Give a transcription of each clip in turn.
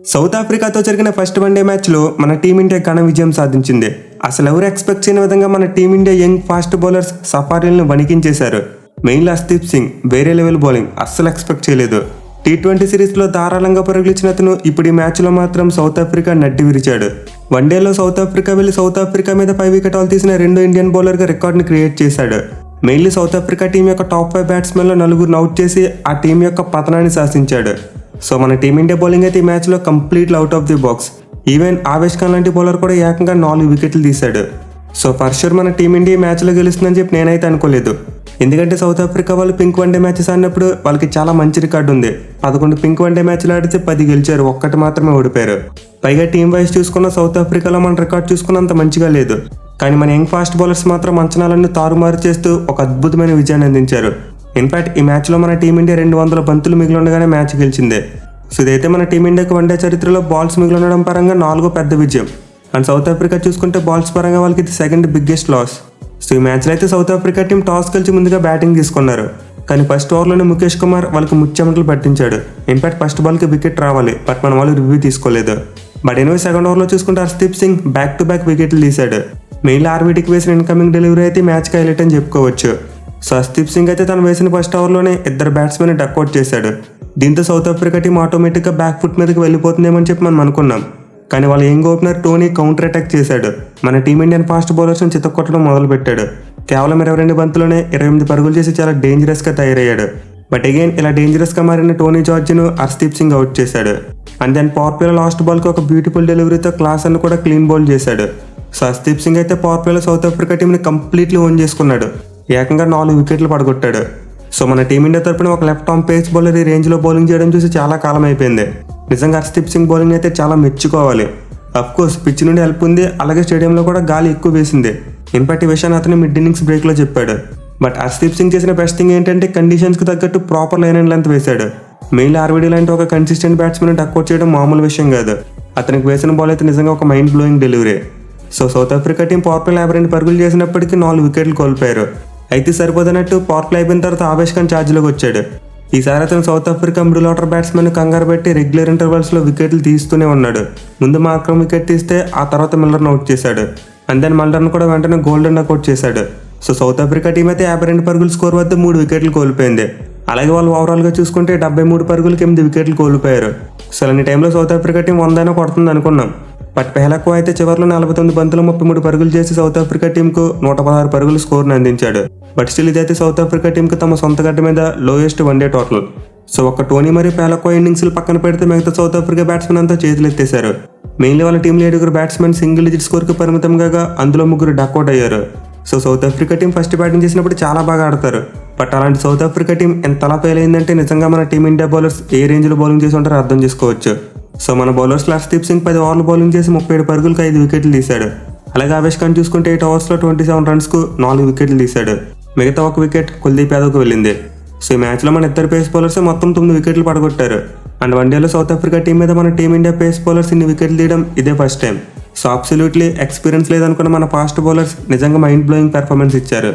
South ఆఫ్రికాతో జరిగిన first one day మ్యాచ్లో మన టీమిండియా ఘన విజయం సాధించింది. అసలు ఎవరు ఎక్స్పెక్ట్ చేయని విధంగా మన టీమిండియా యంగ్ ఫాస్ట్ బౌలర్స్ సఫారీలను వణికించేశారు. మెయిన్లో హర్షదీప్ సింగ్ వేరే లెవెల్ బౌలింగ్ అస్సలు ఎక్స్పెక్ట్ చేయలేదు. T20 సిరీస్లో ధారాళంగా పరుగులిచ్చిన అతను ఇప్పుడు ఈ మ్యాచ్లో మాత్రం సౌత్ ఆఫ్రికా నడ్డి విరిచాడు. వన్డేలో సౌత్ ఆఫ్రికా వెళ్లి సౌత్ ఆఫ్రికా మీద 5 వికెట్ తీసిన రెండో ఇండియన్ బౌలర్గా రికార్డుని క్రియేట్ చేశాడు. మెయిన్లీ సౌత్ ఆఫ్రికా టీం యొక్క టాప్ 5 బ్యాట్స్మెన్లో 4 అవుట్ చేసి ఆ టీం యొక్క పతనాన్ని శాసించాడు. సో మన టీమిండియా బౌలింగ్ అయితే ఈ మ్యాచ్లో completely out of the box. Even Avesh Khan లాంటి బౌలర్ కూడా ఏకంగా 4 వికెట్లు తీశాడు. సో ఫర్ షూర్ మన టీమిండియా ఈ మ్యాచ్లో గెలుస్తుందని చెప్పి నేనైతే అనుకోలేదు. ఎందుకంటే సౌత్ ఆఫ్రికా వాళ్ళు పింక్ వన్డే మ్యాచెస్ ఆడినప్పుడు వాళ్ళకి చాలా మంచి రికార్డు ఉంది. 11 పింక్ వన్డే మ్యాచ్లు ఆడితే 10 గెలిచారు, 1 మాత్రమే ఓడిపోయారు. పైగా టీం వైజ్ చూసుకున్న సౌత్ ఆఫ్రికాలో మన రికార్డ్ చూసుకున్నంత మంచిగా లేదు. కానీ మన యంగ్ ఫాస్ట్ బౌలర్స్ మాత్రం అంచనాలన్నీ తారుమారు చేస్తూ ఒక అద్భుతమైన విజయాన్ని అందించారు. ఇన్ఫాక్ట్ ఈ మ్యాచ్లో మన టీమిండియా 200 బంతులు మిగిలి ఉండగానే మ్యాచ్ గెలిచిందే. సో ఇదైతే మన టీమిండియాకి వన్డే చరిత్రలో బాల్స్ మిగిలి ఉండడం పరంగా 4వ పెద్ద విజయం. అండ్ సౌత్ ఆఫ్రికా చూసుకుంటే బాల్స్ పరంగా వాళ్ళకి ఇది 2nd బిగ్గెస్ట్ లాస్. సో ఈ మ్యాచ్లో అయితే సౌత్ ఆఫ్రికా టీం టాస్ గెలిచి ముందుగా బ్యాటింగ్ తీసుకున్నారు. కానీ ఫస్ట్ ఓవర్లోనే ముఖేష్ కుమార్ వాళ్ళకి ముచ్చెమటలు పట్టించాడు. ఇన్ఫాక్ట్ ఫస్ట్ బాల్కి వికెట్ రావాలి, బట్ మన వాళ్ళు రివ్యూ తీసుకోలేదు. బట్ ఎనివే సెకండ్ ఓవర్లో చూసుకుంటే Harshdeep Singh back to back వికెట్లు తీశాడు. మెయిన్లో ఆర్వీటీకి వేసిన ఇన్కమింగ్ డెలివరీ అయితే మ్యాచ్కి హైలైట్ అని చెప్పుకోవచ్చు. సో హర్షదీప్ సింగ్ అయితే తను వేసిన ఫస్ట్ ఓవర్లోనే 2 బ్యాట్స్మెన్ డక్అవుట్ చేశాడు. దీంతో సౌత్ ఆఫ్రికా టీం ఆటోమేటిక్గా బ్యాక్ ఫుట్ మీదకి వెళ్ళిపోతుందేమని చెప్పి మనం అనుకున్నాం. కానీ వాళ్ళ young opener Tony counter attack చేశాడు. మన టీమిండియన్ ఫాస్ట్ బౌలర్స్ని చితక్కొట్టడం మొదలుపెట్టాడు. కేవలం 22 బంతుల్లోనే 28 పరుగులు చేసి చాలా డేంజరస్గా తయారయ్యాడు. బట్ అగైన్ ఇలా డేంజరస్గా మారిన టోనీ జార్జ్ను హర్షదీప్ సింగ్ అవుట్ చేశాడు. అండ్ దెన్ పవర్ ప్లేలో లాస్ట్ బాల్కి ఒక బ్యూటిఫుల్ డెలివరీతో క్లాస్ అನ್ನು కూడా క్లీన్ బౌల్ చేశాడు. సో హర్షదీప్ సింగ్ అయితే పవర్ ప్లేలో సౌత్ ఆఫ్రికా టీంని కంప్లీట్లీ ఓన్ చేసుకున్నాడు. ఏకంగా 4 వికెట్లు పడగొట్టాడు. సో మన టీమిండియా తరపున ఒక లెఫ్ట్ ఆర్మ్ పేస్ బౌలర్ ఈ రేంజ్లో బౌలింగ్ చేయడం చూసి చాలా కాలం అయిపోయింది. నిజంగా హర్షదీప్ సింగ్ బౌలింగ్ అయితే చాలా మెచ్చుకోవాలి. అఫ్కోర్స్ పిచ్ నుండి హెల్ప్ ఉంది, అలాగే స్టేడియంలో కూడా గాలి ఎక్కువ వేసింది. ఇన్ఫాక్ట్ ఈ విషయాన్ని అతను మిడ్ ఇన్నింగ్స్ బ్రేక్లో చెప్పాడు. బట్ హర్షదీప్ సింగ్ చేసిన బెస్ట్ థింగ్ ఏంటంటే కండిషన్స్కి తగ్గట్టు ప్రాపర్ లైన్ అండ్ లెంత్ వేశాడు. మెయిన్లీ ఆర్వీడీ లాంటి ఒక కన్సిస్టెంట్ బ్యాట్స్మెన్ డక్అవుట్ చేయడం మామూలు విషయం కాదు. అతనికి వేసిన బాల్ అయితే నిజంగా ఒక mind blowing delivery. So south Africa team power play 52 పరుగులు చేసినప్పటికీ 4 వికెట్లు కోల్పోయారు. అయితే సరిపోదన్నట్టు పవర్ ప్లే అయిపోయిన తర్వాత ఆవేష్ ఖాన్ ఛార్జ్లోకి వచ్చాడు. ఈసారి అతను south Africa middle order batsmen కంగారు పెట్టి రెగ్యులర్ ఇంటర్వెల్స్లో వికెట్లు తీస్తూనే ఉన్నాడు. ముందు మార్క్రమ్ వికెట్ తీస్తే ఆ తర్వాత మిల్లర్ను అవుట్ చేశాడు. అండ్ దెన్ మిల్లర్ను కూడా వెంటనే గోల్డెన్ అవుట్ చేశాడు. సో సౌత్ ఆఫ్రికా టీం అయితే 52 పరుగుల స్కోర్ వద్ద 3 వికెట్లు కోల్పోయింది. అలాగే వాళ్ళు ఓవరాల్గా చూసుకుంటే 73 పరుగులకి 8 వికెట్లు కోల్పోయారు. సో అలాంటి టైంలో సౌత్ ఆఫ్రికా టీం 100 అయినా కొడుతుంది అనుకున్నాం. బట్ పెహ్లాకు అయితే చివరిలో 49 బంతులు 33 పరుగులు చేసి సౌత్ ఆఫ్రికా టీంకు 116 పరుగుల స్కోర్ని అందించాడు. బట్ స్టిల్ ఇదైతే సౌత్ ఆఫ్రికా టీంకి తమ సొంత గడ్డ మీద లోయెస్ట్ వన్డే టోటల్. సో ఒక టోనీ మరియు పెహ్లాకు ఇన్నింగ్స్లు పక్కన పెడితే మిగతా సౌత్ ఆఫ్రికా బ్యాట్స్మెన్ అంతా చేతులు ఎత్తేశారు. మెయిన్లీ వాళ్ళ టీంలో 7 బ్యాట్స్మెన్ సింగిల్ డిజిట్ స్కోర్కి పరిమితం కాగా అందులో 3 డక్అవుట్ అయ్యారు. So south Africa team first batting చేసినప్పుడు చాలా బాగా ఆడతారు. బట్ అలాంటి సౌత్ ఆఫ్రికా టీం ఎంతలా ఫెయిల్ అయిందంటే నిజంగా మన టీమిండియా బౌలర్స్ ఏ రేంజ్లో బౌలింగ్ చేసి ఉంటారో అర్థం చేసుకోవచ్చు. సో మన బౌలర్స్ హర్షదీప్ సింగ్ 10 ఓవర్లు బౌలింగ్ చేసి 37 పరుగులకు 5 వికెట్లు తీశాడు. అలాగే ఆవేష్ ఖాన్ చూసుకుంటే 8 ఓవర్స్లో 27 రన్స్కు 4 వికెట్లు తీశాడు. మిగతా 1 వికెట్ కుల్దీప్ యాదవ్కు వెళ్ళింది. సో ఈ మ్యాచ్లో మన 2 పేస్ బౌలర్స్ మొత్తం 9 వికెట్లు పడగొట్టారు. అండ్ వన్డేలో సౌత్ ఆఫ్రికా టీం మీద మన టీమిండియా పేస్ బౌలర్స్ ఇన్ని వికెట్లు తీయడం ఇదే first time. So absolutely experience లేదనుకున్న మన ఫాస్ట్ బౌలర్స్ నిజంగా మైండ్ బ్లోయింగ్ పెర్ఫార్మెన్స్ ఇచ్చారు.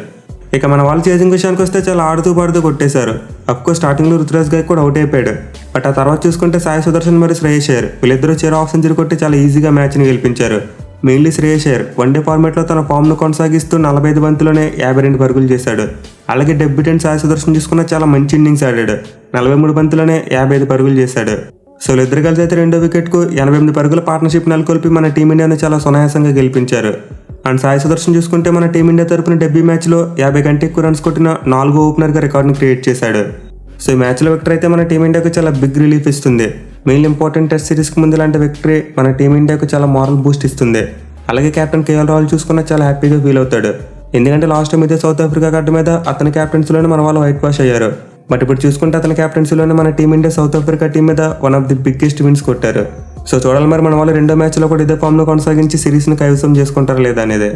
ఇక మన వాళ్ళు చేజింగ్ విషయానికి వస్తే చాలా ఆడుతూ పాడుతూ కొట్టేశారు. అఫ్కోర్స్ స్టార్టింగ్లో రుతురాజ్ గాయ్ కూడా అవుట్ అయిపోయాడు. బట్ ఆ తర్వాత చూసుకుంటే సాయి సుదర్శన్ మరియు శ్రేయస్ అయ్యర్ వీళ్ళిద్దరూ చెరో హాఫ్ సెంచరీ కొట్టి చాలా ఈజీగా మ్యాచ్ని గెలిపించారు. మెయిన్లీ శ్రేయస్ అయ్యర్ వన్డే ఫార్మాట్లో తన ఫామ్ను కొనసాగిస్తూ 45 బంతుల్లోనే 52 పరుగులు చేశాడు. అలాగే డెబ్యూటెంట్ సాయి సుదర్శన్ చూసుకున్న చాలా మంచి ఇన్నింగ్స్ ఆడాడు. 43 బంతుల్లోనే 55 పరుగులు చేశాడు. సో వీళ్ళిద్దరు కలిసి అయితే 2వ వికెట్కు 88 పరుగుల పార్ట్నర్షిప్ నెలకొల్పి మన టీమిండియాను చాలా సునాయాసంగా గెలిపించారు. అండ్ సాయి సుదర్శన్ చూసుకుంటే మన టీమిండియా తరపున డెబ్యూ మ్యాచ్లో 50 కంటే ఎక్కువ రన్స్ కొట్టిన 4వ ఓపెనర్గా రికార్డును క్రియేట్ చేశాడు. సో ఈ మ్యాచ్లో విక్టరీ అయితే మన టీమిండియాకు చాలా బిగ్ రిలీఫ్ ఇస్తుంది. మెయిన్ ఇంపార్టెంట్ టెస్ట్ సిరీస్కి ముందు ఇలాంటి విక్టరీ మన టీమిండియాకు చాలా మారల్ బూస్ట్ ఇస్తుంది. అలాగే కెప్టెన్ కేఎల్ రాహుల్ చూసుకున్న చాలా హ్యాపీగా ఫీల్ అవుతాడు. ఎందుకంటే లాస్ట్ టైం ఇదే సౌత్ ఆఫ్రికా గడ్డ మీద అతని క్యాప్టెన్సీలోనే మన వాళ్ళు వైట్ వాష్ అయ్యారు. బట్ ఇప్పుడు చూసుకుంటే అతని క్యాప్టెన్సీలోనే మన టీమిండియా సౌత్ ఆఫ్రికా టీం మీద one of the biggest wins కొట్టారు. సో చూడాలి మరి మన వాళ్ళు 2వ మ్యాచ్లో కూడా ఇదే ఫామ్ను కొనసాగించి సిరీస్ని కైవసం చేసుకుంటారా లేదా అనేది.